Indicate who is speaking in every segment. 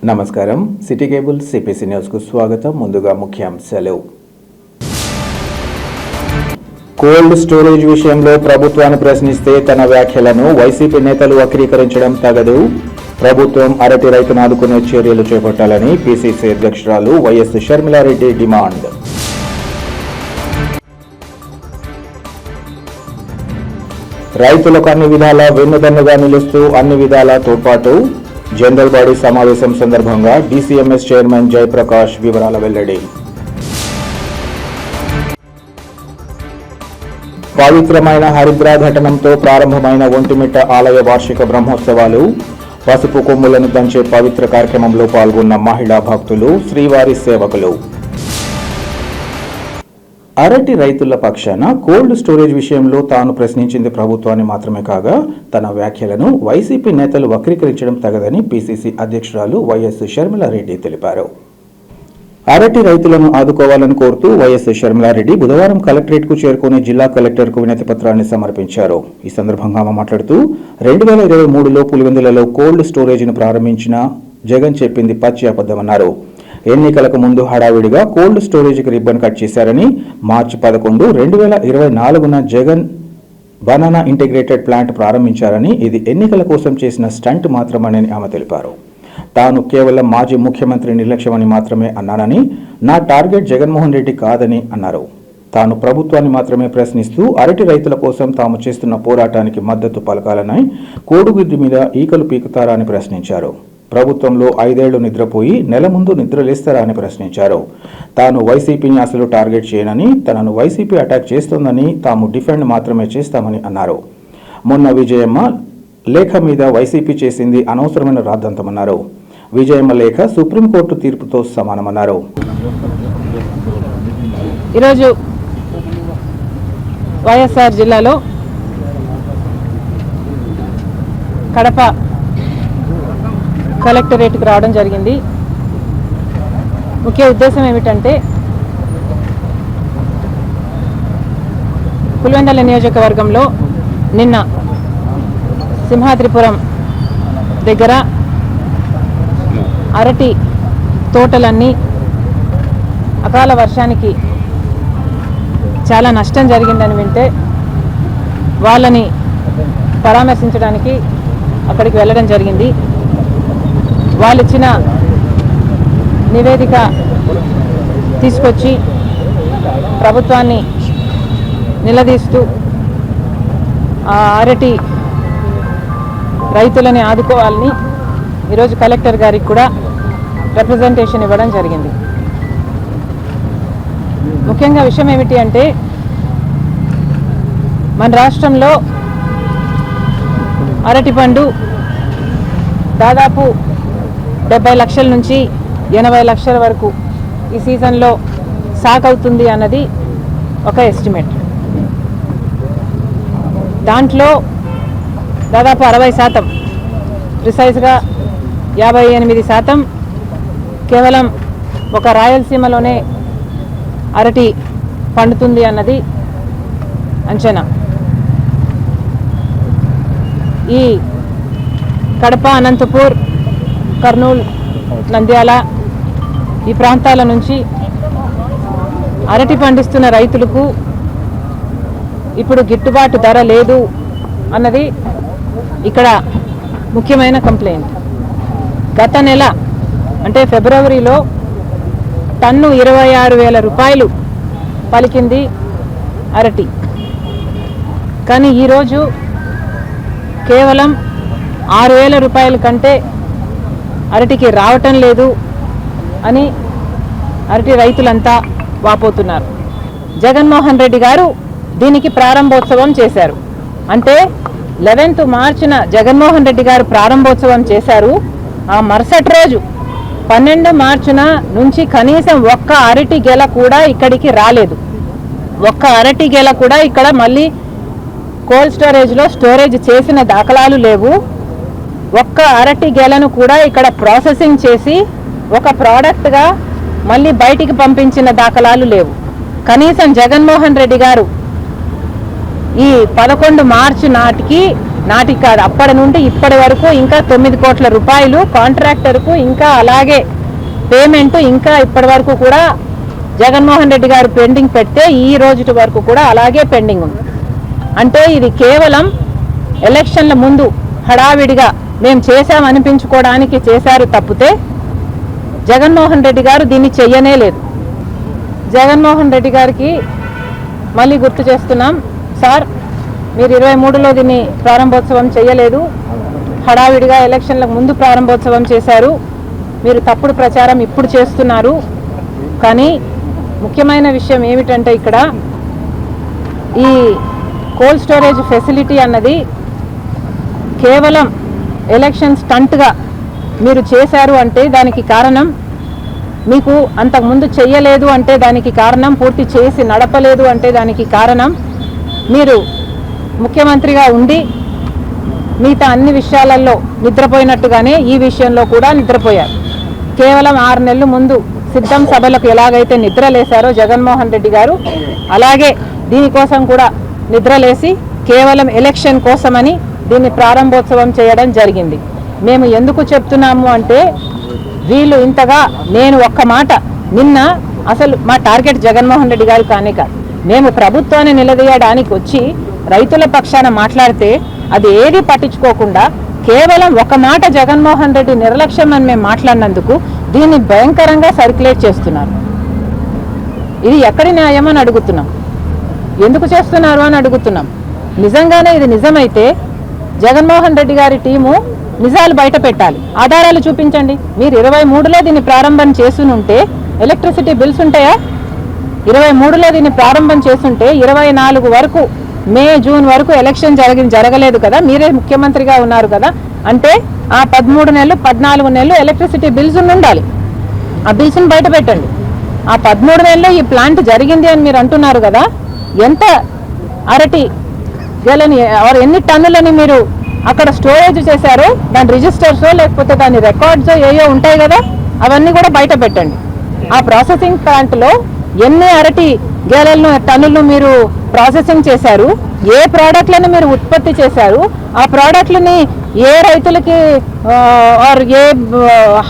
Speaker 1: నమస్కారం. City cable CPC న్యూస్కు స్వాగతం. ముందుగా ముఖ్యాంశాలు. కోల్డ్ స్టోరేజ్ విషయంలో ప్రభుత్వాన్ని ప్రశ్నిస్తే తన వ్యాఖ్యలను వైసీపీ నేతలు వక్రీకరించడం తగదు. ప్రభుత్వం అరటి రైతును ఆదుకునే చర్యలు చేపట్టాలని పిసిసి అధ్యక్షురాలు వైఎస్ షర్మిలారెడ్డి డిమాండ్. రైతులకు అన్ని విధాలా వెన్నుదన్నుగా నిలుస్తూ అన్ని విధాలా తోడ్పాటు. జనరల్ బాడీ సమావేశం సందర్భంగా డీసీఎంఎస్ చైర్మన్ జయప్రకాష్ వివరాల వెల్లడి. పవిత్రమైన హరిద్రా ఘటనంతో ప్రారంభమైన ఒంటిమిట్ట ఆలయ వార్షిక బ్రహ్మోత్సవాలు. పసుపు కొమ్ములను దంచే పవిత్ర కార్యక్రమంలో పాల్గొన్న మహిళా భక్తులు, శ్రీవారి సేవకులు. అరటి రైతుల పక్షాన కోల్డ్ స్టోరేజ్ విషయంలో తాను ప్రశ్నించింది ప్రభుత్వాన్ని మాత్రమే కాగా తన వ్యాఖ్యలను వైసీపీ నేతలు వక్రీకరించడం తగదని పిసిసి అధ్యక్షురాలు వైఎస్ షర్మిలారెడ్డి తెలిపారు. అరటి రైతులను ఆదుకోవాలని కోరుతూ వైఎస్ షర్మిలారెడ్డి బుధవారం కలెక్టరేట్కు చేరుకుని జిల్లా కలెక్టర్కు వినతి పత్రాన్ని సమర్పించారు. ఈ సందర్భంగా ఆమె మాట్లాడుతూ 2023లో పులివెందులలో కోల్డ్ స్టోరేజ్ను ప్రారంభించిన జగన్ చెప్పింది పచ్చి అబద్ధమన్నారు. ఎన్నికలకు ముందు హడావిడిగా కోల్డ్ స్టోరేజ్కి రిబ్బన్ కట్ చేశారని, మార్చి 11, 2024న జగన్ బనానా ఇంటిగ్రేటెడ్ ప్లాంట్ ప్రారంభించారని, ఇది ఎన్నికల కోసం చేసిన స్టంట్ మాత్రమని ఆమె తెలిపారు. తాను కేవలం మాజీ ముఖ్యమంత్రి నిర్లక్ష్యమని మాత్రమే అన్నానని, నా టార్గెట్ జగన్మోహన్ రెడ్డి కాదని అన్నారు. తాను ప్రభుత్వాన్ని మాత్రమే ప్రశ్నిస్తూ అరటి రైతుల కోసం తాము చేస్తున్న పోరాటానికి మద్దతు పలకాలని, కోడిగుడ్డు మీద ఈకలు పీకుతారా అని ప్రశ్నించారు. ప్రభుత్వంలో 5 ఏళ్లు నిద్రపోయి నెల ముందు నిద్రలేస్తారా అని ప్రశ్నించారు. తాను వైసీపీని అసలు టార్గెట్ చేయనని, తనను వైసీపీ అటాక్ చేస్తోందని, తాము డిఫెండ్ మాత్రమే చేస్తామని అన్నారు. మొన్న విజయమ్మ లేఖ మీద వైసీపీ చేసింది అనవసరమైన రాద్ధాంతమన్నారు. విజయమ్మ లేఖ సుప్రీంకోర్టు తీర్పుతో సమానమన్నారు.
Speaker 2: ఈరోజు వైఎస్ఆర్ జిల్లాలో కడప కలెక్టరేట్కి రావడం జరిగింది. ముఖ్య ఉద్దేశం ఏమిటంటే పులివెందుల నియోజకవర్గంలో నిన్న సింహాద్రిపురం దగ్గర అరటి తోటలన్నీ అకాల వర్షానికి చాలా నష్టం జరిగిందని వింటే వాళ్ళని పరామర్శించడానికి అక్కడికి వెళ్ళడం జరిగింది. వాళ్ళు ఇచ్చిన నివేదిక తీసుకొచ్చి ప్రభుత్వాన్ని నిలదీస్తూ ఆ అరటి రైతులని ఆదుకోవాలని ఈరోజు కలెక్టర్ గారికి కూడా రిప్రజెంటేషన్ ఇవ్వడం జరిగింది. ముఖ్యంగా విషయం ఏమిటి అంటే మన రాష్ట్రంలో అరటి పండు దాదాపు 70 లక్షల నుంచి 80 లక్షల వరకు ఈ సీజన్లో సాగవుతుంది అన్నది ఒక ఎస్టిమేట్. దాంట్లో దాదాపు 60%, ప్రిసైజ్గా 58% కేవలం ఒక రాయలసీమలోనే అరటి పండుతుంది అన్నది అంచనా. ఈ కడప, అనంతపూర్, కర్నూలు, నంద్యాల ఈ ప్రాంతాల నుంచి అరటి పండిస్తున్న రైతులకు ఇప్పుడు గిట్టుబాటు ధర లేదు అన్నది ఇక్కడ ముఖ్యమైన కంప్లైంట్. గత నెల అంటే ఫిబ్రవరిలో టన్ను 26,000 రూపాయలు పలికింది అరటి. కానీ ఈరోజు కేవలం 6,000 రూపాయల కంటే అరటికి రావటం లేదు అని అరటి రైతులంతా వాపోతున్నారు. జగన్మోహన్ రెడ్డి గారు దీనికి ప్రారంభోత్సవం చేశారు. అంటే 11th మార్చిన జగన్మోహన్ రెడ్డి గారు ప్రారంభోత్సవం చేశారు. ఆ మరుసటి రోజు 12 మార్చిన నుంచి కనీసం ఒక్క అరటి గెల కూడా ఇక్కడికి రాలేదు. ఒక్క అరటి గెల కూడా ఇక్కడ మళ్ళీ కోల్డ్ స్టోరేజ్లో స్టోరేజ్ చేసిన దాఖలాలు లేవు. ఒక్క అరటి గెలను కూడా ఇక్కడ ప్రాసెసింగ్ చేసి ఒక ప్రోడక్ట్గా మళ్ళీ బయటికి పంపించిన దాఖలాలు లేవు. కనీసం జగన్మోహన్ రెడ్డి గారు ఈ 11 మార్చి నాటికి నాటికి కాదు, అప్పటి నుండి ఇప్పటి వరకు ఇంకా 9 కోట్ల రూపాయలు కాంట్రాక్టర్కు ఇంకా అలాగే పేమెంట్ ఇంకా ఇప్పటి వరకు కూడా జగన్మోహన్ రెడ్డి గారు పెండింగ్ పెడితే ఈ రోజు వరకు కూడా అలాగే పెండింగ్ ఉంది. అంటే ఇది కేవలం ఎలక్షన్ల ముందు హడావిడిగా మేము చేశామనిపించుకోవడానికి చేశారు తప్పితే జగన్మోహన్ రెడ్డి గారు దీన్ని చెయ్యనే లేదు. జగన్మోహన్ రెడ్డి గారికి మళ్ళీ గుర్తు చేస్తున్నాం, సార్ మీరు 23లో దీన్ని ప్రారంభోత్సవం చేయలేదు, హడావిడిగా ఎలక్షన్లకు ముందు ప్రారంభోత్సవం చేశారు, మీరు తప్పుడు ప్రచారం ఇప్పుడు చేస్తున్నారు. కానీ ముఖ్యమైన విషయం ఏమిటంటే ఇక్కడ ఈ కోల్డ్ స్టోరేజ్ ఫెసిలిటీ అన్నది కేవలం ఎలక్షన్ స్టంట్గా మీరు చేశారు అంటే దానికి కారణం, మీకు అంతకుముందు చెయ్యలేదు అంటే దానికి కారణం, పూర్తి చేసి నడపలేదు అంటే దానికి కారణం మీరు ముఖ్యమంత్రిగా ఉండి మిగతా అన్ని విషయాలలో నిద్రపోయినట్టుగానే ఈ విషయంలో కూడా నిద్రపోయారు. కేవలం 6 నెలల ముందు సిద్ధం సభలకు ఎలాగైతే నిద్రలేశారో జగన్మోహన్ రెడ్డి గారు, అలాగే దీనికోసం కూడా నిద్రలేసి కేవలం ఎలక్షన్ కోసమని దీన్ని ప్రారంభోత్సవం చేయడం జరిగింది. మేము ఎందుకు చెప్తున్నాము అంటే వీళ్ళు ఇంతగా, నేను ఒక్క మాట, నిన్న అసలు మా టార్గెట్ జగన్మోహన్ రెడ్డి గారు కానే కాదు, మేము ప్రభుత్వాన్ని నిలదీయడానికి వచ్చి రైతుల పక్షాన మాట్లాడితే అది ఏది పట్టించుకోకుండా కేవలం ఒక మాట జగన్మోహన్ రెడ్డి నిర్లక్ష్యం అని మేము మాట్లాడినందుకు దీన్ని భయంకరంగా సర్క్యులేట్ చేస్తున్నారు. ఇది ఎక్కడి న్యాయం అని అడుగుతున్నాం, ఎందుకు చేస్తున్నారు అని అడుగుతున్నాం. నిజంగానే ఇది నిజమైతే జగన్మోహన్ రెడ్డి గారి టీము నిజాలు బయట పెట్టాలి, ఆధారాలు చూపించండి. మీరు 23లో దీన్ని ప్రారంభం చేసుంటే ఎలక్ట్రిసిటీ బిల్స్ ఉంటాయా? 23లో దీన్ని ప్రారంభం చేస్తుంటే 24 వరకు, మే జూన్ వరకు ఎలక్షన్ జరగలేదు కదా, మీరే ముఖ్యమంత్రిగా ఉన్నారు కదా, అంటే ఆ 13 నెలలు 14 నెలలు ఎలక్ట్రిసిటీ బిల్స్ ఉండాలి. ఆ బిల్స్ని బయట పెట్టండి. ఆ 13 నెలల్లో ఈ ప్లాంట్ జరిగింది అని మీరు అంటున్నారు కదా, ఎంత అరటి గెలని ఎన్ని టన్నులని మీరు అక్కడ స్టోరేజ్ చేశారో దాని రిజిస్టర్సో లేకపోతే దాని రికార్డ్స్ ఏయో ఉంటాయి కదా, అవన్నీ కూడా బయట పెట్టండి. ఆ ప్రాసెసింగ్ ప్లాంట్లో ఎన్ని అరటి గేలలను టన్నులు మీరు ప్రాసెసింగ్ చేశారు, ఏ ప్రోడక్ట్లను మీరు ఉత్పత్తి చేశారు, ఆ ప్రోడక్ట్లని ఏ రైతులకి ఆర్ ఏ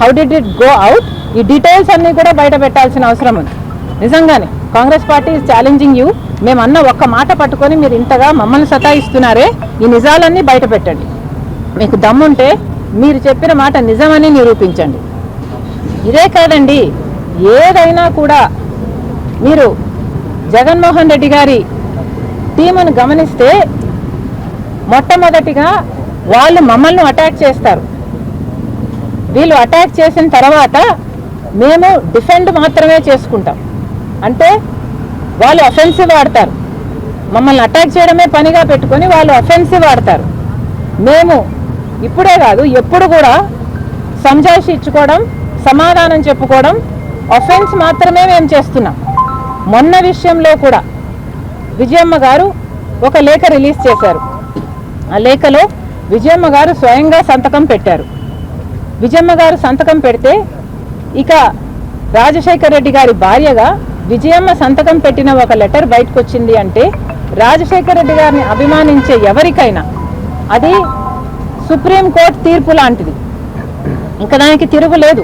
Speaker 2: how did it go out, ఈ డీటెయిల్స్ అన్నీ కూడా బయట పెట్టాల్సిన అవసరం ఉంది. నిజంగానే Congress party is challenging you. మేమన్న ఒక్క మాట పట్టుకొని మీరు ఇంతగా మమ్మల్ని సతాయిస్తున్నారే, ఈ నిజాలన్నీ బయట పెట్టండి. మీకు దమ్ముంటే మీరు చెప్పిన మాట నిజమని నిరూపించండి. ఇదే కాదండి, ఏదైనా కూడా మీరు జగన్మోహన్ రెడ్డి గారి టీమును గమనిస్తే మొట్టమొదటిగా వాళ్ళు మమ్మల్ని అటాక్ చేస్తారు. వీళ్ళు అటాక్ చేసిన తర్వాత మేము డిఫెండ్ మాత్రమే చేసుకుంటాం. అంటే వాళ్ళు అఫెన్సివ్ ఆడతారు, మమ్మల్ని అటాక్ చేయడమే పనిగా పెట్టుకొని వాళ్ళు అఫెన్సివ్ ఆడతారు. మేము ఇప్పుడే కాదు ఎప్పుడు కూడా సంజాయిషి ఇచ్చుకోవడం, సమాధానం చెప్పుకోవడం, అఫెన్స్ మాత్రమే మేము చేస్తున్నాం. మొన్న విషయంలో కూడా విజయమ్మ గారు ఒక లేఖ రిలీజ్ చేశారు. ఆ లేఖలో విజయమ్మ గారు స్వయంగా సంతకం పెట్టారు. విజయమ్మ గారు సంతకం పెడితే ఇక రాజశేఖర్ రెడ్డి గారి భార్యగా విజయమ్మ సంతకం పెట్టిన ఒక లెటర్ బయటకు వచ్చింది అంటే రాజశేఖర్ రెడ్డి గారిని అభిమానించే ఎవరికైనా అది సుప్రీంకోర్టు తీర్పు లాంటిది, ఇంకా దానికి తిరుగులేదు.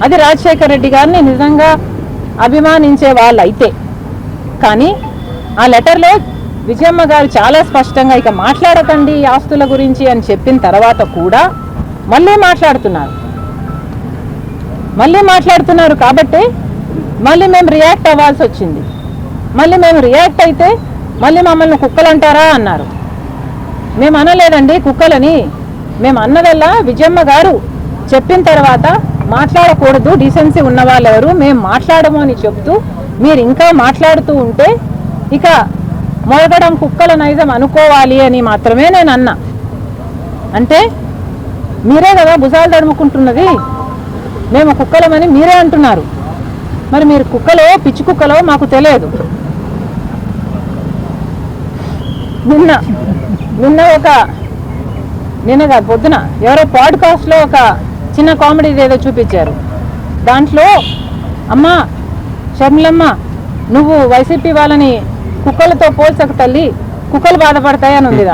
Speaker 2: అది రాజశేఖర్ రెడ్డి గారిని నిజంగా అభిమానించే వాళ్ళైతే. కానీ ఆ లెటర్లో విజయమ్మ గారు చాలా స్పష్టంగా ఇక మాట్లాడకండి ఈ ఆస్తుల గురించి అని చెప్పిన తర్వాత కూడా మళ్ళీ మాట్లాడుతున్నారు కాబట్టి మళ్ళీ మేము రియాక్ట్ అవ్వాల్సి వచ్చింది. మళ్ళీ మేము రియాక్ట్ అయితే మళ్ళీ మమ్మల్ని కుక్కలు అంటారా అన్నారు. మేము అనలేదండి కుక్కలని. మేము అన్నదల్లా విజయమ్మ గారు చెప్పిన తర్వాత మాట్లాడకూడదు, డీసెన్సీ ఉన్న వాళ్ళు ఎవరు, మేము మాట్లాడము అని చెప్తూ మీరు ఇంకా మాట్లాడుతూ ఉంటే ఇక మొదగడం కుక్కల నైజం అనుకోవాలి అని మాత్రమే నేను అన్నా. అంటే మీరే కదా భుజాలు తడుముకుంటున్నది, మేము కుక్కలమని మీరే అంటున్నారు. మరి మీరు కుక్కలో పిచ్చి కుక్కలో మాకు తెలియదు. నిన్న కాదు పొద్దున ఎవరో పాడ్కాస్ట్లో ఒక చిన్న కామెడీ ఏదో చూపించారు. దాంట్లో అమ్మ షర్మిలమ్మ నువ్వు వైసీపీ వాళ్ళని కుక్కలతో పోల్చక తల్లి, కుక్కలు బాధపడతాయని ఉంది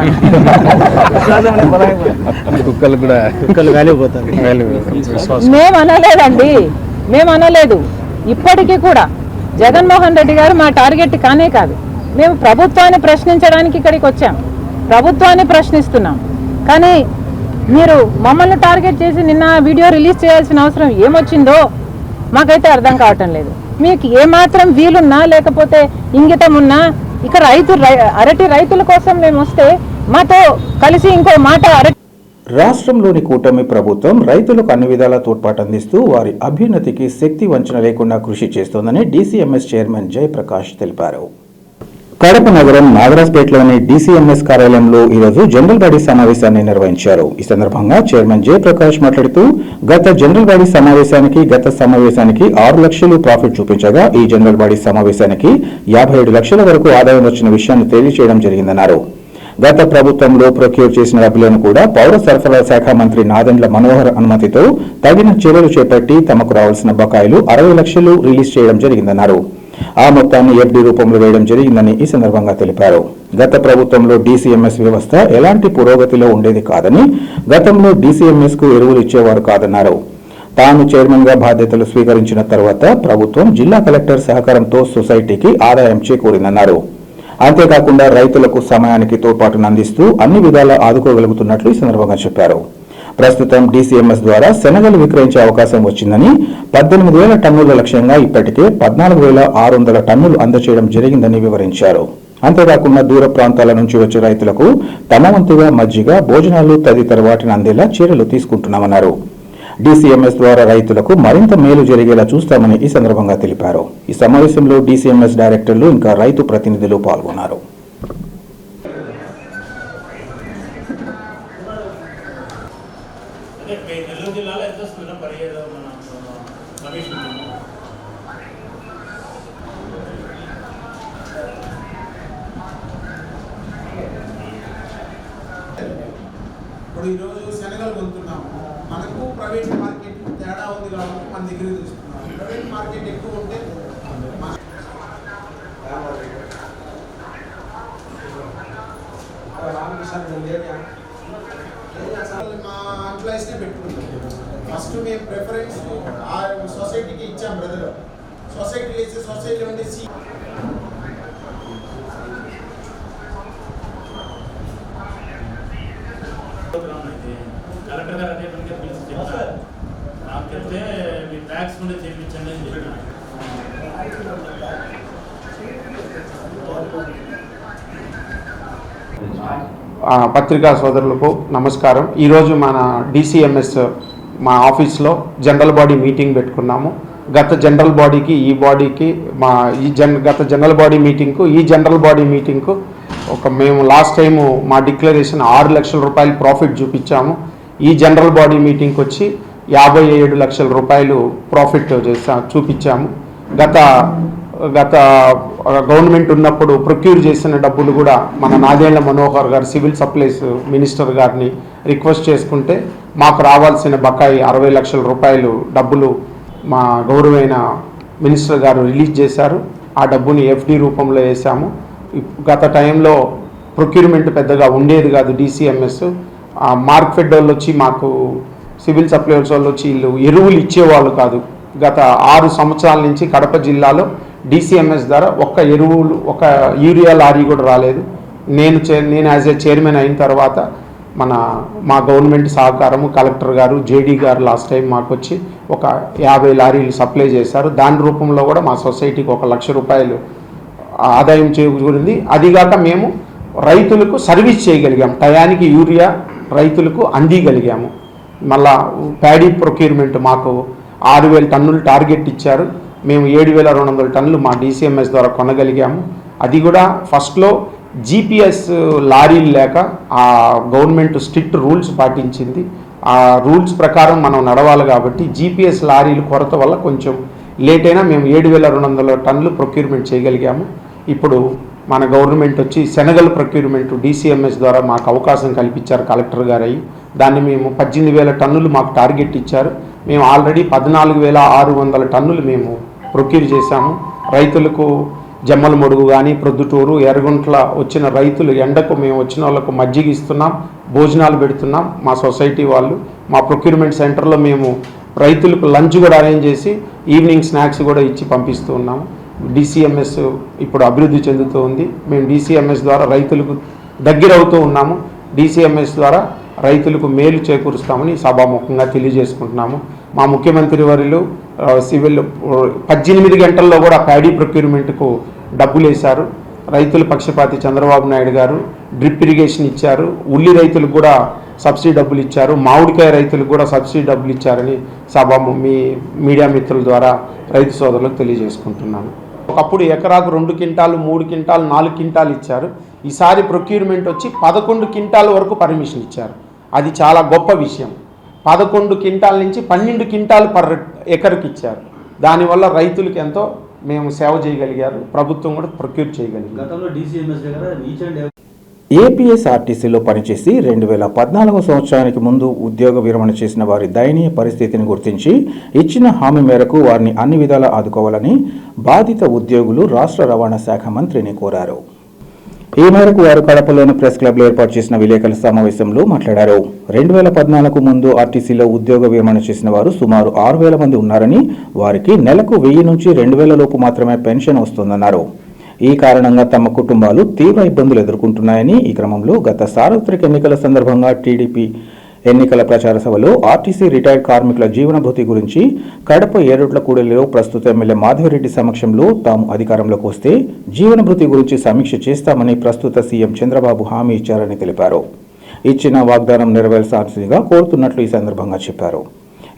Speaker 3: కుక్కలు వేలిపోతారు.
Speaker 2: మేము అనలేదండి, మేము అనలేదు. ఇప్పటికీ కూడా జగన్మోహన్ రెడ్డి గారు మా టార్గెట్ కానే కాదు. మేము ప్రభుత్వాన్ని ప్రశ్నించడానికి ఇక్కడికి వచ్చాం, ప్రభుత్వాన్ని ప్రశ్నిస్తున్నాం. కానీ మీరు మమ్మల్ని టార్గెట్ చేసి నిన్న వీడియో రిలీజ్ చేయాల్సిన అవసరం ఏమొచ్చిందో మాకైతే అర్థం కావటం లేదు. మీకు ఏమాత్రం వీలున్నా లేకపోతే ఇంగితం ఉన్నా ఇక్కడ అరటి రైతుల కోసం మేము వస్తే మాతో కలిసి ఇంకో మాట
Speaker 1: రాష్ట్రంలోని కూటమి ప్రభుత్వం రైతులకు అన్ని విధాలా తోడ్పాటు అందిస్తూ వారి అభ్యున్నతికి శక్తి వంచన లేకుండా కృషి చేస్తోందని డీసీఎంఎస్ చైర్మన్ జయప్రకాష్ తెలిపారు. కడప నగరం నాగరాజ్పేటలోని డీసీఎంఎస్ కార్యాలయంలో ఈరోజు జనరల్ బాడీ సమావేశాన్ని నిర్వహించారు. ఈ సందర్భంగా చైర్మన్ జయప్రకాష్ మాట్లాడుతూ గత జనరల్ బాడీ సమావేశానికి 6 లక్షలు ప్రాఫిట్ చూపించగా ఈ జనరల్ బాడీ సమావేశానికి 57 లక్షల వరకు ఆదాయం వచ్చిన విషయాన్ని తెలియజేయడం జరిగిందన్నారు. గత ప్రభుత్వంలో ప్రొక్యూర్ చేసిన డబ్బులను కూడా పౌర సరఫరాల శాఖ మంత్రి నాదెండ్ల మనోహర్ అనుమతితో తగిన చర్యలు చేపట్టి తమకు రావాల్సిన బకాయిలు 60 లక్షలు రిలీజ్ చేయడం జరిగిందన్నారు. ఆ మొత్తాన్ని ఎఫ్డీ రూపంలో వేయడం జరిగిందని ఈ సందర్భంగా తెలిపారు. గత ప్రభుత్వంలో డీసీఎంఎస్ వ్యవస్థ ఎలాంటి పురోగతిలో ఉండేది కాదని, గతంలో డీసీఎంఎస్ కు ఎరువులు ఇచ్చేవారు కాదన్నారు. తాను చైర్మన్ గా బాధ్యతలు స్వీకరించిన తర్వాత ప్రభుత్వం జిల్లా కలెక్టర్ సహకారంతో సొసైటీకి ఆదాయం చేకూరిందన్నారు. అంతేకాకుండా రైతులకు సమయానికి తోడ్పాటును అందిస్తూ అన్ని విధాలా ఆదుకోగలుగుతున్నట్లు ఈ సందర్భంగా చెప్పారు. ప్రస్తుతం డీసీఎంఎస్ ద్వారా శనగలు విక్రయించే అవకాశం వచ్చిందని, 18,000 టన్నుల లక్ష్యంగా ఇప్పటికే 14,600 టన్నులు అందజేయడం జరిగిందని వివరించారు. అంతేకాకుండా దూర ప్రాంతాల నుంచి వచ్చే రైతులకు తమ వంతుగా మజ్జిగ, భోజనాలు తదితర వాటిని అందేలా చర్యలు తీసుకుంటున్నామన్నారు. డీసీఎంఎస్ ద్వారా రైతులకు మరింత మేలు జరిగేలా చూస్తామని ఈ సందర్భంగా తెలిపారు. ఈ సమావేశంలో డీసీఎంఎస్ డైరెక్టర్లు ఇంకా రైతు ప్రతినిధులు పాల్గొన్నారు.
Speaker 4: ఇప్పుడు ఈరోజు శనగలు కొంటున్నాము, మనకు ప్రైవేట్ మార్కెట్ తేడా ఉంది కాబట్టి మన దగ్గర తీసుకున్నాం. ప్రైవేట్ మార్కెట్ ఎక్కువ ఉంటే మా ఎంప్లాయీస్నే పెట్టుకుంటాం. ఫస్ట్ మేము ప్రిఫరెన్స్ ఆ సొసైటీకి ఇచ్చాం. బ్రదర్ సొసైటీ వేస్తే సొసైటీ ఉంటే
Speaker 5: కలెక్టర్ గారు అదే పనిగా పిలిచి చెప్పారు. నాకు చెప్తే మీ ట్యాక్స్ కూడా చేయించండి అని చెప్పిన.
Speaker 6: పత్రికా సోదరులకు నమస్కారం. ఈరోజు మన డీసీఎంఎస్ మా ఆఫీస్లో జనరల్ బాడీ మీటింగ్ పెట్టుకున్నాము. గత జనరల్ బాడీకి ఈ బాడీకి గత జనరల్ బాడీ మీటింగ్కు ఈ జనరల్ బాడీ మీటింగ్కు మేము లాస్ట్ టైము మా డిక్లరేషన్ 6 లక్షల రూపాయలు ప్రాఫిట్ చూపించాము. ఈ జనరల్ బాడీ మీటింగ్కి వచ్చి 57 లక్షల రూపాయలు ప్రాఫిట్ చూపించాము. గత గవర్నమెంట్ ఉన్నప్పుడు ప్రొక్యూర్ చేసిన డబ్బులు కూడా మన నాదెండ్ల మనోహర్ గారు సివిల్ సప్లైస్ మినిస్టర్ గారిని రిక్వెస్ట్ చేసుకుంటే మాకు రావాల్సిన బకాయి 60 లక్షల రూపాయలు డబ్బులు మా గౌరవైన మినిస్టర్ గారు రిలీజ్ చేశారు. ఆ డబ్బుని ఎఫ్డి రూపంలో వేసాము. గత టైంలో ప్రొక్యూర్మెంట్ పెద్దగా ఉండేది కాదు డీసీఎంఎస్. మార్కెట్ వాళ్ళు వచ్చి మాకు సివిల్ సప్లైస్ వాళ్ళు వచ్చి వీళ్ళు ఎరువులు ఇచ్చేవాళ్ళు కాదు. గత 6 సంవత్సరాల నుంచి కడప జిల్లాలో డీసీఎంఎస్ ద్వారా ఒక్క యూరియా లారీ కూడా రాలేదు. నేను యాజ్ ఏ చైర్మన్ అయిన తర్వాత మా గవర్నమెంట్ సహకారము కలెక్టర్ గారు జేడీ గారు లాస్ట్ టైం మాకు వచ్చి ఒక 50 లారీలు సప్లై చేశారు. దాని రూపంలో కూడా మా సొసైటీకి 1 లక్ష రూపాయలు ఆదాయం చేకూరింది. అదిగాక మేము రైతులకు సర్వీస్ చేయగలిగాము. టయానికి యూరియా రైతులకు అందిగలిగాము. మళ్ళా ప్యాడీ ప్రొక్యూర్మెంట్ మాకు 6,000 టన్నులు టార్గెట్ ఇచ్చారు. మేము 7,200 టన్నులు మా డీసీఎంఎస్ ద్వారా కొనగలిగాము. అది కూడా ఫస్ట్లో జీపీఎస్ లారీలు లేక ఆ గవర్నమెంట్ స్ట్రిక్ట్ రూల్స్ పాటించింది. ఆ రూల్స్ ప్రకారం మనం నడవాలి కాబట్టి జీపీఎస్ లారీలు కొరత వల్ల కొంచెం లేట్ అయినా మేము 7,200 టన్నులు ప్రొక్యూర్మెంట్ చేయగలిగాము. ఇప్పుడు మన గవర్నమెంట్ వచ్చి శనగల ప్రొక్యూర్మెంట్ డీసీఎంఎస్ ద్వారా మాకు అవకాశం కల్పించారు కలెక్టర్ గారు అయ్యి. దాన్ని మేము 18,000 టన్నులు మాకు టార్గెట్ ఇచ్చారు. మేము ఆల్రెడీ 14,600 టన్నులు మేము ప్రొక్యూర్ చేశాము. రైతులకు జమ్మలమడుగు కానీ ప్రొద్దుటూరు ఎర్రగుంట్ల వచ్చిన రైతులు ఎండకు మేము వచ్చిన వాళ్ళకు మజ్జిగ ఇస్తున్నాం, భోజనాలు పెడుతున్నాం. మా సొసైటీ వాళ్ళు మా ప్రొక్యూర్మెంట్ సెంటర్లో మేము రైతులకు లంచ్ కూడా అరేంజ్ చేసి ఈవినింగ్ స్నాక్స్ కూడా ఇచ్చి పంపిస్తూ ఉన్నాము. DCMS ఇప్పుడు అభివృద్ధి చెందుతూ ఉంది. మేము DCMS ద్వారా రైతులకు దగ్గరవుతూ ఉన్నాము. DCMS ద్వారా రైతులకు మేలు చేకూరుస్తామని సభాముఖంగా తెలియజేసుకుంటున్నాము. మా ముఖ్యమంత్రి వర్యులు సివిల్ 18 గంటల్లో కూడా ప్యాడీ ప్రొక్యూర్మెంట్కు డబ్బులు వేశారు. రైతుల పక్షపాతి చంద్రబాబు నాయుడు గారు డ్రిప్ ఇరిగేషన్ ఇచ్చారు. ఉల్లి రైతులకు కూడా సబ్సిడీ డబ్బులు ఇచ్చారు. మామిడికాయ రైతులకు కూడా సబ్సిడీ డబ్బులు ఇచ్చారని మీ మీడియా మిత్రుల ద్వారా రైతు సోదరులకు తెలియజేసుకుంటున్నాను. ఒకప్పుడు ఎకరాకు 2 క్వింటాలు 3 క్వింటాలు 4 క్వింటాలు ఇచ్చారు. ఈసారి ప్రొక్యూర్మెంట్ వచ్చి 11 క్వింటాల వరకు పర్మిషన్ ఇచ్చారు. అది చాలా గొప్ప విషయం. 11 క్వింటాల నుంచి 12 క్వింటాలు పర్ ఎకర్కి ఇచ్చారు. దానివల్ల రైతులకు ఎంతో మేము సేవ చేయగలిగారు. ప్రభుత్వం కూడా ప్రొక్యూర్ చేయగలిగారు.
Speaker 3: గతంలో DCMS దగ్గర
Speaker 1: ఏపీఎస్ఆర్టీసీలో పనిచేసి 2014 సంవత్సరానికి ముందు ఉద్యోగ విరమణ చేసిన వారి దయనీయ పరిస్థితిని గుర్తించి ఇచ్చిన హామీ మేరకు వారిని అన్ని విధాలా ఆదుకోవాలని బాధిత ఉద్యోగులు రాష్ట్ర రవాణా శాఖ మంత్రిని కోరారు. ఈ మేరకు వారు కడపలోని ప్రెస్ క్లబ్లో ఏర్పాటు చేసిన విలేకరుల సమావేశంలో మాట్లాడారు. 2014 ముందు ఆర్టీసీలో ఉద్యోగ విరమణ చేసిన వారు సుమారు 6,000 మంది ఉన్నారని, వారికి నెలకు 1000 నుంచి 2,000 లోపు మాత్రమే పెన్షన్ వస్తుందన్నారు. ఈ కారణంగా తమ కుటుంబాలు తీవ్ర ఇబ్బందులు ఎదుర్కొంటున్నాయని, ఈ క్రమంలో గత సార్వత్రిక ఎన్నికల సందర్భంగా టీడీపీ ఎన్నికల ప్రచార సభలో ఆర్టీసీ రిటైర్డ్ కార్మికుల జీవనభృతి గురించి కడప ఏరుట్లకూడలిలో ప్రస్తుత ఎమ్మెల్యే మాధవిరెడ్డి సమక్షంలో తాము అధికారంలోకి వస్తే జీవనభృతి గురించి సమీక్ష చేస్తామని ప్రస్తుత సీఎం చంద్రబాబు హామీ ఇచ్చారని తెలిపారు. ఇచ్చిన వాగ్దానం నెరవేర్చాల్సిందిగా కోరుతున్నట్లు ఈ సందర్భంగా చెప్పారు.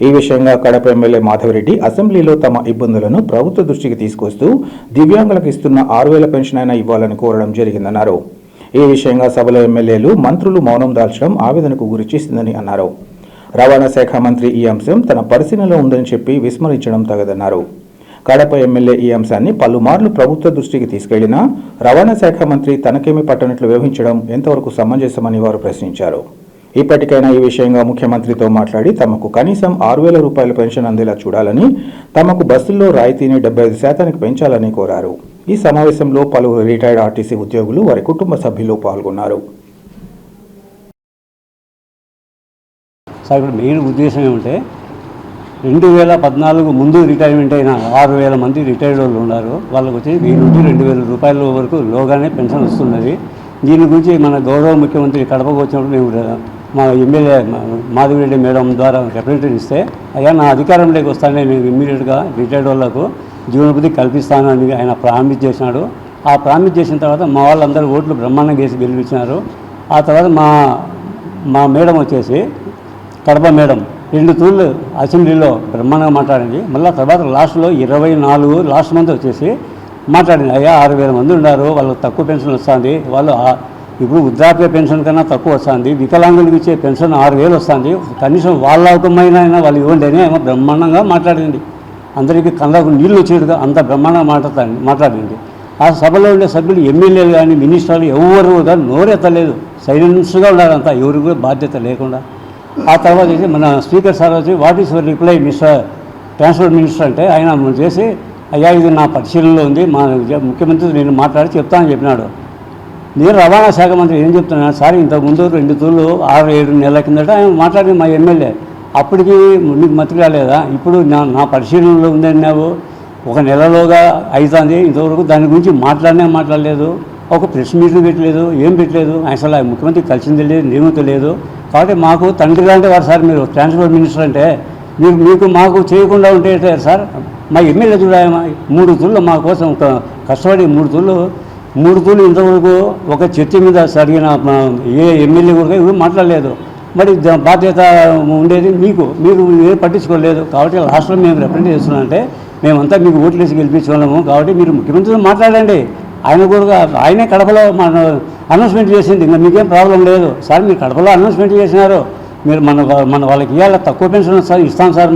Speaker 1: ఈ విషయంగా కడప ఎమ్మెల్యే మాధవిరెడ్డి అసెంబ్లీలో తమ ఇబ్బందులను ప్రభుత్వ దృష్టికి తీసుకొస్తూ దివ్యాంగులకు ఇస్తున్న 6,000 పెన్షన్ అయినా ఇవ్వాలని కోరడం జరిగిందన్నారు. ఈ విషయంగా సభలో ఎమ్మెల్యేలు, మంత్రులు మౌనం దాల్చడం ఆవేదనకు గురి చేసిందని అన్నారు. రవాణా శాఖ మంత్రి ఈ అంశం తన పరిశీలనలో ఉందని చెప్పి విస్మరించడం తగదన్నారు. కడప ఎమ్మెల్యే ఈ అంశాన్ని పలుమార్లు ప్రభుత్వ దృష్టికి తీసుకెళ్లినా రవాణా శాఖ మంత్రి తనకేమీ పట్టనట్లు వ్యవహరించడం ఎంతవరకు సమంజసమని వారు ప్రశ్నించారు. ఇప్పటికైనా ఈ విషయంగా ముఖ్యమంత్రితో మాట్లాడి తమకు కనీసం 6,000 రూపాయల పెన్షన్ అందేలా చూడాలని, తమకు బస్సుల్లో రాయితీని 75% పెంచాలని కోరారు. ఈ సమావేశంలో పలువురు రిటైర్డ్ ఆర్టీసీ ఉద్యోగులు, వారి కుటుంబ సభ్యులు పాల్గొన్నారు.
Speaker 7: సార్, ఇప్పుడు మెయిన్ ఉద్దేశం ఏమంటే 2014 ముందు రిటైర్మెంట్ అయిన 6,000 మంది రిటైర్డ్ వాళ్ళు ఉన్నారు. వాళ్ళకి వచ్చి 1000 నుంచి 2,000 రూపాయల వరకు లోగానే పెన్షన్ వస్తున్నది. దీని గురించి మన గౌరవ ముఖ్యమంత్రి కడపకు వచ్చినప్పుడు మేము మా ఎమ్మెల్యే మాధవిరెడ్డి మేడం ద్వారా రిప్రజెంటేషన్ ఇస్తే, అయ్యా నా అధికారంలోకి వస్తానే నేను ఇమ్మీడియట్గా రిటైర్డ్ వాళ్ళకు జీవనోపాధి కల్పిస్తానని ఆయన ప్రామిస్ చేసినాడు. ఆ ప్రామిస్ చేసిన తర్వాత మా వాళ్ళందరూ ఓట్లు బ్రహ్మాండంగా వేసి గెలిపించినారు. ఆ తర్వాత మా మేడం వచ్చేసి కడప మేడం 2 తూర్లు అసెంబ్లీలో బ్రహ్మాండంగా మాట్లాడింది. మళ్ళీ తర్వాత లాస్ట్లో 24 లాస్ట్ మంత్ వచ్చేసి మాట్లాడింది, అయ్యా 6,000 మంది ఉన్నారు, వాళ్ళకి తక్కువ పెన్షన్ వస్తుంది, వాళ్ళు ఇప్పుడు వృద్ధాప్య పెన్షన్ కన్నా తక్కువ వస్తుంది, వికలాంగులకు ఇచ్చే పెన్షన్ 6,000 వస్తుంది, కనీసం వాళ్ళ అవకమైన వాళ్ళు ఇవ్వండి అని ఏమో బ్రహ్మాండంగా మాట్లాడింది. అందరికీ కళ్ళకు నీళ్ళు వచ్చేట్టుగా అంత బ్రహ్మాండంగా మాట్లాడింది. ఆ సభలో ఉండే సభ్యులు, ఎమ్మెల్యేలు కానీ మినిస్టర్లు ఎవరు కానీ నోరెత్తలేదు, సైలెన్స్గా ఉన్నారు అంతా, ఎవరికి కూడా బాధ్యత లేకుండా. ఆ తర్వాత చేసి మన స్పీకర్ సార్ వచ్చి what is your reply mister transport minister అంటే, ఆయన చేసి అయ్యా ఇది నా పరిశీలనలో ఉంది, మా ముఖ్యమంత్రి నేను మాట్లాడి చెప్తానని చెప్పినాడు. నేను రవాణా శాఖ మంత్రి ఏం చెప్తున్నాను సార్, ఇంతకుముందు 2 తూర్లు 6-7 నెలల కిందట ఆయన మాట్లాడి మా ఎమ్మెల్యే, అప్పటికి నీకు మతికి రాలేదా? ఇప్పుడు నా పరిశీలనలో ఉందన్నావు, 1 నెలలోగా అవుతుంది, ఇంతవరకు దాని గురించి మాట్లాడలేదు, ఒక ప్రెస్ మీట్లు పెట్టలేదు, ఏం పెట్టలేదు, అసలు ఆ ముఖ్యమంత్రి కలిసింది లేదు, ఏమీ తెలియదు. కాబట్టి మాకు తండ్రి లాంటి వారు సార్ మీరు, ట్రాన్స్పోర్ట్ మినిస్టర్ అంటే మీకు మాకు చేయకుండా ఉంటే సార్. మా ఎమ్మెల్యే చూడాలి 3 తూర్లు మా కోసం కష్టపడి 3 తూర్లు ఇంతవరకు ఒక చర్చ మీద జరిగిన ఏ ఎమ్మెల్యే కూడా ఎవరు మాట్లాడలేదు. మరి బాధ్యత ఉండేది మీరు ఏ పట్టించుకోలేదు. కాబట్టి లాస్ట్లో మేము రిప్రజెంట్ చేస్తున్నామంటే మేమంతా మీకు ఓట్లు వేసి గెలిపించుకోలేము. కాబట్టి మీరు ముఖ్యమంత్రితో మాట్లాడండి. ఆయనే కడపలో అనౌన్స్మెంట్ చేసింది, ఇంకా మీకేం ప్రాబ్లం లేదు సార్. మీరు కడపలో అనౌన్స్మెంట్ చేసినారు, మీరు మన వాళ్ళకి ఇవాళ తక్కువ పెన్షన్ సార్ ఇస్తాం సార్,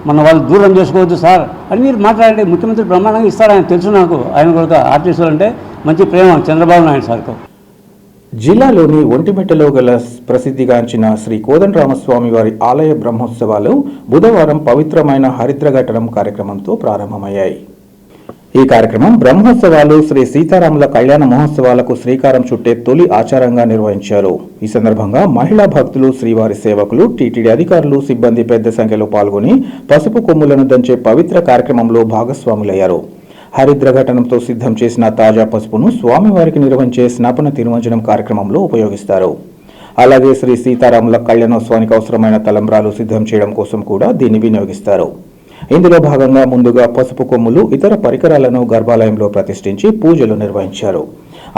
Speaker 7: మన వాళ్ళు దూరం చేసుకోవద్దు సార్ అని మీరు మాట్లాడండి. ముఖ్యమంత్రి బ్రహ్మాండంగా ఇస్తారు, ఆయన తెలుసు నాకు. ఆయన కూడా ఆర్టీసీలు అంటే మంచి ప్రేమ చంద్రబాబు నాయుడు సార్కు.
Speaker 1: జిల్లాలోని ఒంటిమిట్టలో గల ప్రసిద్ధిగాంచిన శ్రీ కోదండరామస్వామి వారి ఆలయ బ్రహ్మోత్సవాలు బుధవారం పవిత్రమైన హరిద్ర ఘట్టనం కార్యక్రమంతో ప్రారంభమయ్యాయి. ఈ కార్యక్రమం బ్రహ్మోత్సవాలు శ్రీ సీతారాముల కళ్యాణ మహోత్సవాలకు శ్రీకారం చుట్టే తొలి ఆచారంగా నిర్వహించారు. ఈ సందర్భంగా మహిళా భక్తులు, శ్రీవారి సేవకులు, టీటీడీ అధికారులు, సిబ్బంది పెద్ద సంఖ్యలో పాల్గొని పసుపు కొమ్ములను దంచే పవిత్ర కార్యక్రమంలో భాగస్వాములయ్యారు. హరిద్ర ఘటనంతో సిద్ధం చేసిన తాజా పసుపును స్వామివారికి నిర్వహించే స్నాపన తిరుమంజనం కార్యక్రమంలో ఉపయోగిస్తారు. అలాగే శ్రీ సీతారాముల కళ్యాణోత్సవానికి అవసరమైన తలంబ్రాలు సిద్ధం చేయడం కోసం కూడా దీన్ని వినియోగిస్తారు. ఇందులో భాగంగా ముందుగా పసుపు కొమ్ములు, ఇతర పరికరాలను గర్భాలయంలో ప్రతిష్ఠించి పూజలు నిర్వహించారు.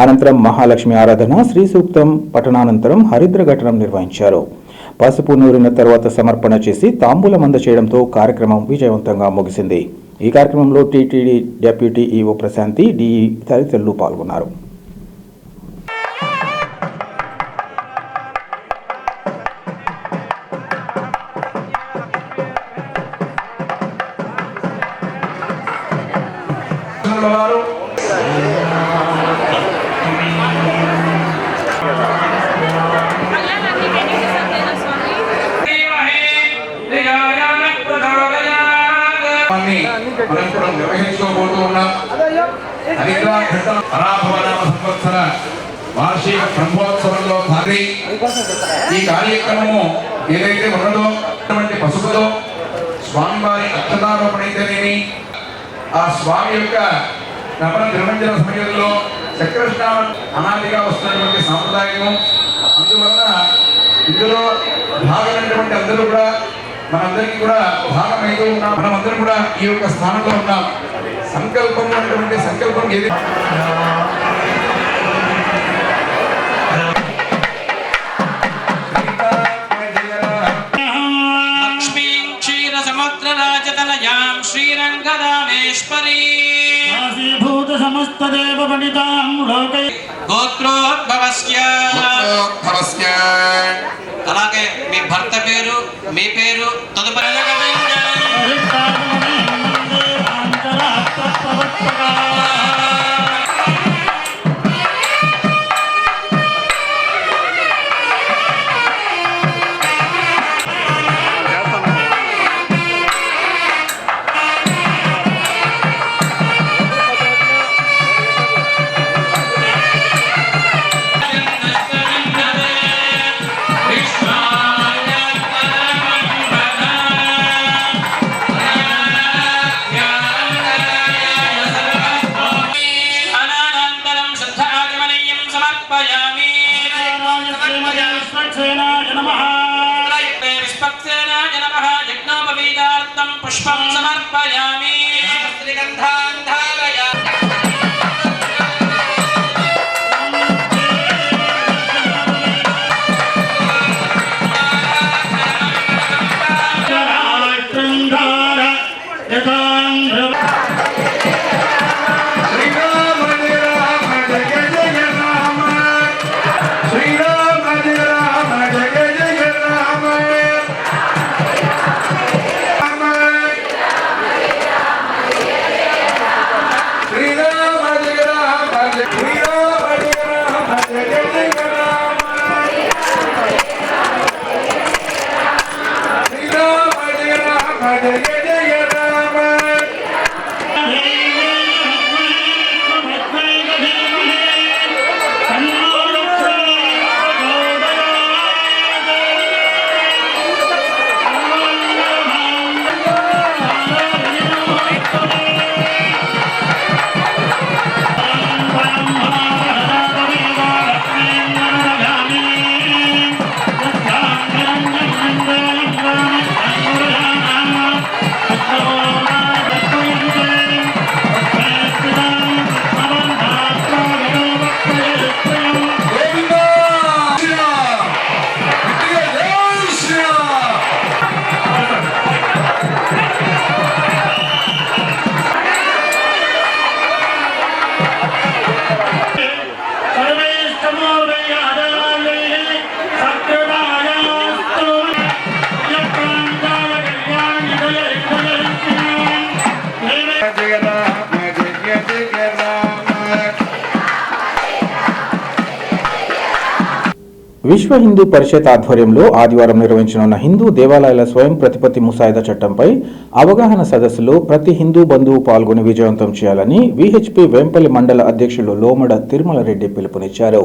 Speaker 1: అనంతరం మహాలక్ష్మి ఆరాధన, శ్రీ సూక్తం పఠనానంతరం హరిద్ర ఘటనం నిర్వహించారు. పసుపు నూరిన తర్వాత సమర్పణ చేసి తాంబూలం అందచేయడంతో కార్యక్రమం విజయవంతంగా ముగిసింది. ఈ కార్యక్రమంలో TTD deputy EO Prashanti, DE తదితరులు పాల్గొన్నారు.
Speaker 8: వార్షిక బ్రహ్మోత్సవంలో భారీ ఈ కార్యక్రమము ఏదైతే ఉన్నదో అటువంటి పసుపుతో స్వామివారి అక్షతారోపణ అయితేనేమి, ఆ స్వామి యొక్క నవన నిర్వచన సమయంలో చక్రస్నానం అనాదిగా వస్తున్నటువంటి సాంప్రదాయము. అందువలన ఇందులో భాగమైనటువంటి అందరూ కూడా మనందరికీ కూడా భాగమైతూ ఉన్నాం. మనమందరం కూడా ఈ యొక్క స్థానంలో ఉన్నాం. సంకల్పం అనేటువంటి సంకల్పం ఏది
Speaker 9: శ్రీరంగదామేశ్వరీ ఆసీభూత సమస్త దేవ వనితాం లోకే గోత్రోద్భవస్య. అలాగే మీ భర్త పేరు, మీ పేరు తదుపరి పుష్పం సమర్పయామి. శ్రీగంధాన్ ధారయామి.
Speaker 1: విశ్వ హిందూ పరిషత్ ఆధ్వర్యంలో ఆదివారం నిర్వహించనున్న హిందూ దేవాలయాల స్వయం ప్రతిపత్తి ముసాయిదా చట్టంపై అవగాహన సదస్సులో ప్రతి హిందూ బంధువు పాల్గొని విజయవంతం చేయాలని విహెచ్పి వేంపల్లి మండల అధ్యక్షులు లోమడ తిరుమల రెడ్డి పిలుపునిచ్చారు.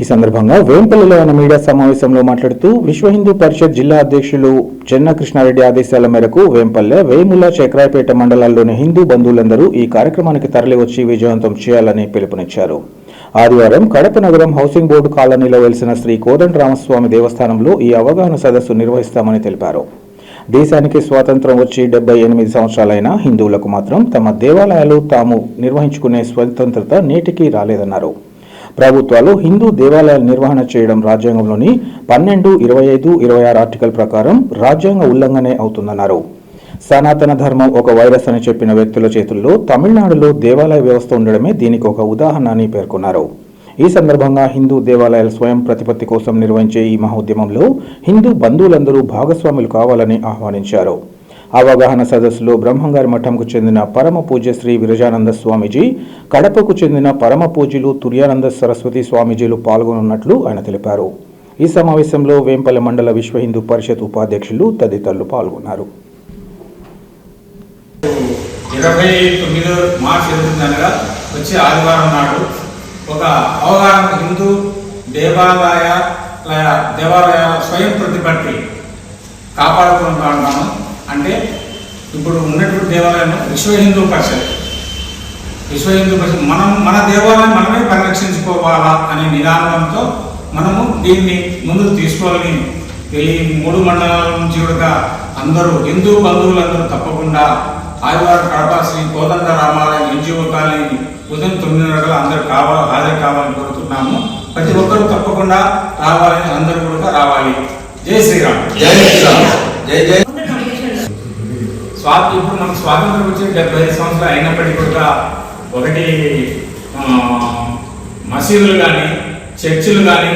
Speaker 1: ఈ సందర్భంగా వేంపల్లిలో ఆయన మీడియా సమావేశంలో మాట్లాడుతూ విశ్వ హిందూ పరిషత్ జిల్లా అధ్యక్షులు చెన్న కృష్ణారెడ్డి ఆదేశాల మేరకు వేంపల్లె, వేముల, చక్రాయపేట మండలాల్లోని హిందూ బంధువులందరూ ఈ కార్యక్రమానికి తరలివచ్చి విజయవంతం చేయాలని పిలుపునిచ్చారు. ఆదివారం కడప నగరం హౌసింగ్ బోర్డు కాలనీలో వెలిసిన శ్రీ కోదండరామస్వామి దేవస్థానంలో ఈ అవగాహన సదస్సు నిర్వహిస్తామని తెలిపారు. దేశానికి స్వాతంత్రం వచ్చి 78 సంవత్సరాలైన హిందువులకు మాత్రం తమ దేవాలయాలు తాము నిర్వహించుకునే స్వతంత్రత నేటికి రాలేదన్నారు. ప్రభుత్వాలు హిందూ దేవాలయాల నిర్వహణ చేయడం రాజ్యాంగంలోని 12, 25, 26 ఆర్టికల్ ప్రకారం రాజ్యాంగ ఉల్లంఘనే అవుతుందన్నారు. సనాతన ధర్మం ఒక వైరస్ అని చెప్పిన వ్యక్తుల చేతుల్లో తమిళనాడులో దేవాలయ వ్యవస్థ ఉండడమే దీనికి ఒక ఉదాహరణ అని పేర్కొన్నారు. ఈ సందర్భంగా హిందూ దేవాలయాల స్వయం ప్రతిపత్తి కోసం నిర్వహించే ఈ మహోద్యమంలో హిందూ బంధువులందరూ భాగస్వాములు కావాలని ఆహ్వానించారు. అవగాహన సదస్సులో బ్రహ్మంగారి మఠంకు చెందిన పరమ పూజ్య శ్రీ విరజానంద స్వామీజీ, కడపకు చెందిన పరమ పూజ్యులు తుర్యానంద సరస్వతి స్వామీజీలు పాల్గొనున్నట్లు ఆయన తెలిపారు. ఈ సమావేశంలో వేంపల్లి మండల విశ్వ హిందూ పరిషత్ ఉపాధ్యక్షులు తదితరులు పాల్గొన్నారు.
Speaker 10: 29 మార్చి జరుగుతుందనగా వచ్చే ఆదివారం నాడు ఒక అవగాహన హిందూ దేవాలయాల స్వయం ప్రతిపత్తి కాపాడుకుంటున్నాము. అంటే ఇప్పుడు ఉన్నటువంటి దేవాలయం విశ్వ హిందూ పరిషత్ మన దేవాలయం మనమే పరిరక్షించుకోవాలా అనే నిదానంతో మనము దీన్ని ముందుకు తీసుకోవాలని ఈ 3 మండలాల నుంచి కూడా అందరూ హిందూ బంధువులందరూ తప్పకుండా ఆదివారం కడప శ్రీ కోదండరామాలయం ఎన్జిఓ కాలనీ ఉదయం 9:30 అందరూ హాజరు కావాలని కోరుతున్నాము. ప్రతి ఒక్కరూ తప్పకుండా రావాలని, అందరూ కూడా రావాలి. జై శ్రీరామ్. జై శ్రీరామ్. జై జై. ఇప్పుడు మనకు స్వాతంత్రం వచ్చి 75 సంవత్సరాలు అయినప్పటికీ కూడా ఒకటి మసీదులు కానీ చర్చిలు కానీ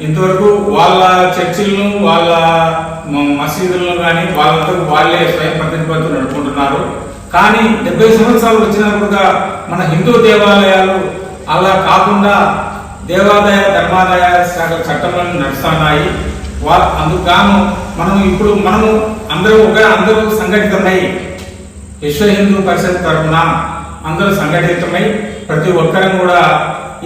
Speaker 10: ఇంతవరకు వాళ్ళ చర్చిలను వాళ్ళ మసీదులను కానీ వాళ్ళే స్వయం ప్రతిపత్తులు నడుపుకుంటున్నారు. కానీ 70 సంవత్సరాలు వచ్చినా కూడా మన హిందూ దేవాలయాలు అలా కాకుండా దేవాదాయ ధర్మాదాయ శాఖ చట్టాలను నడుస్తున్నాయి. అందుకు గాను మనము అందరూ సంఘటితమై విశ్వ హిందూ పరిషత్ తరఫున అందరూ సంఘటితమై ప్రతి ఒక్కరం కూడా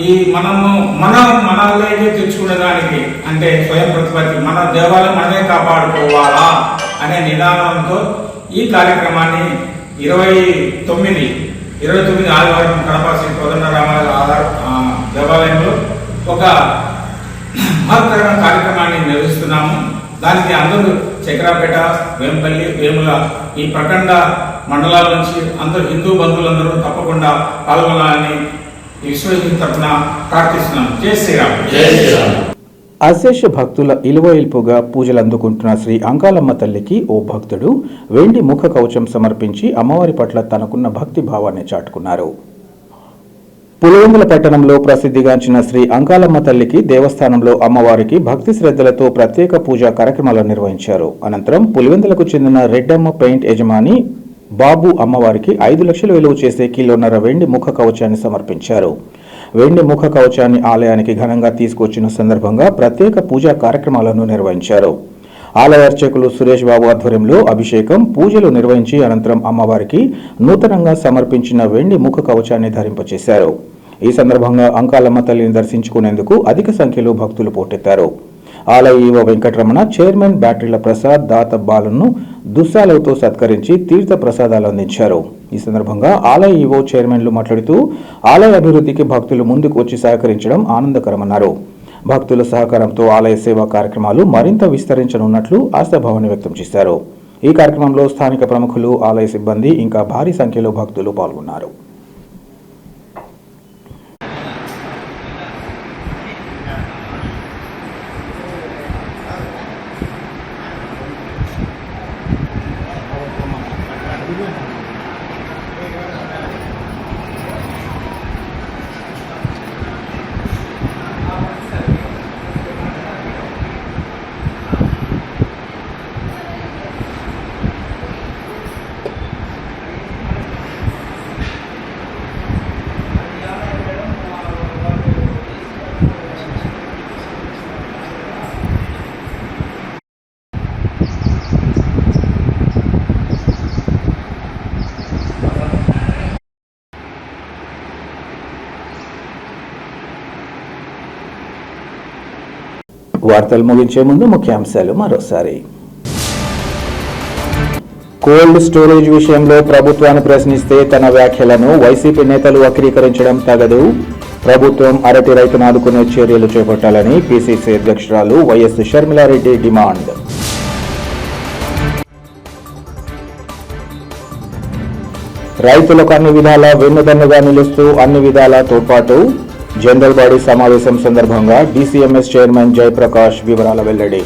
Speaker 10: ఈ మనల్లోకి తెచ్చుకునే దానికి, అంటే స్వయం ప్రతిపత్తి, మన దేవాలయం మనమే కాపాడుకోవాలా అనే నిదానంతో ఈ కార్యక్రమాన్ని 29 ఆదివారం కడప శ్రీ కోదండరామాలయ దేవాలయంలో ఒక మహత్తరమైన కార్యక్రమాన్ని నిర్వహిస్తున్నాము. దానికి అందరూ చక్రాపేట, వేంపల్లి, వేముల ఈ ప్రఖండ మండలాల నుంచి అందరూ హిందూ బంధువులందరూ తప్పకుండా పాల్గొనాలని విశ్వ హిందూ తరఫున ప్రార్థిస్తున్నాము. జై శ్రీరామ్. జై శ్రీరామ్.
Speaker 1: అశేష భక్తుల ఇలువయిల్పుగా పూజలు అందుకుంటున్న శ్రీ అంకాలమ్మ తల్లికి ఓ భక్తుడు వెండి ముఖ కవచం సమర్పించి అమ్మవారి పట్ల తనకున్న భక్తి భావాన్ని చాటుకున్నారు. పులివెందుల పట్టణంలో ప్రసిద్ధిగాంచిన శ్రీ అంకాలమ్మ తల్లికి దేవస్థానంలో అమ్మవారికి భక్తి శ్రద్ధలతో ప్రత్యేక పూజా కార్యక్రమాలు నిర్వహించారు. అనంతరం పులివెందులకు చెందిన రెడ్డమ్మ పెయింట్ యజమాని బాబు అమ్మవారికి 5 లక్షలు విలువ చేసే కిలోన్నర వెండి ముఖ కవచాన్ని సమర్పించారు. వెండి ముఖ కవచాన్ని ఆలయానికి ఘనంగా తీసుకొచ్చిన సందర్భంగా ప్రత్యేక పూజా కార్యక్రమాలను నిర్వహించారు. ఆలయ అర్చకులు సురేష్ బాబు ఆధ్వర్యంలో అభిషేకం, పూజలు నిర్వహించి అనంతరం అమ్మవారికి నూతనంగా సమర్పించిన వెండి ముఖ కవచాన్ని ధరింపచేశారు. ఈ సందర్భంగా అంకాలమ్మ తల్లిని దర్శించుకునేందుకు అధిక సంఖ్యలో భక్తులు పోటెత్తారు. ఆలయ ఈవో వెంకటరమణ, చైర్మన్ బ్యాటరీల ప్రసాద్, దాత బాలను దుస్సాలతో సత్కరించి తీర్థ ప్రసాదాలు అందించారు. ఈ సందర్భంగా ఆలయ ఈవో, చైర్మన్లు మాట్లాడుతూ ఆలయ అభివృద్ధికి భక్తులు ముందుకు వచ్చి సహకరించడం ఆనందకరమన్నారు. భక్తుల సహకారంతో ఆలయ సేవా కార్యక్రమాలు మరింత విస్తరించనున్నట్లు ఆశాభావాన్ని వ్యక్తం చేశారు. ఈ కార్యక్రమంలో స్థానిక ప్రముఖులు, ఆలయ సిబ్బంది ఇంకా భారీ సంఖ్యలో భక్తులు పాల్గొన్నారు. వార్తలు ముగించే ముందు ముఖ్యాంశాలు మరోసారి. కోల్డ్ స్టోరేజ్ విషయంలో ప్రభుత్వాన్ని ప్రశ్నిస్తే తన వ్యాఖ్యలను వైసీపీ నేతలు వక్రీకరించడం తగదు. ప్రభుత్వం అరటి రైతును ఆదుకునే చర్యలు చేపట్టాలని పీసీసీ అధ్యక్షురాలు వైఎస్ షర్మిలారెడ్డి డిమాండ్. రైతులకు అన్ని విధాలా వెన్నుదన్నుగా నిలుస్తూ అన్ని విధాలా తోడ్పాటు. జనరల్ బాడీ సమావేశం సందర్భంగా డీసీఎంఎస్ చైర్మన్ జయప్రకాష్ వివరాల వెల్లడి.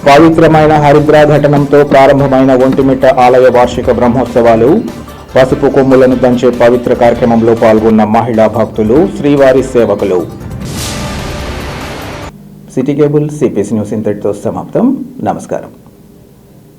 Speaker 1: పవిత్రమైన హరిద్రా ఘటనంతో ప్రారంభమైన ఒంటిమిట్ట ఆలయ వార్షిక బ్రహ్మోత్సవాలు. పసుపు కొమ్ములను దంచే పవిత్ర కార్యక్రమంలో పాల్గొన్న మహిళా భక్తులు, శ్రీవారి సేవకులు. సిటీ కేబుల్ సిపిఎస్ న్యూస్ ఇంతటితో సమాప్తం. నమస్కారం.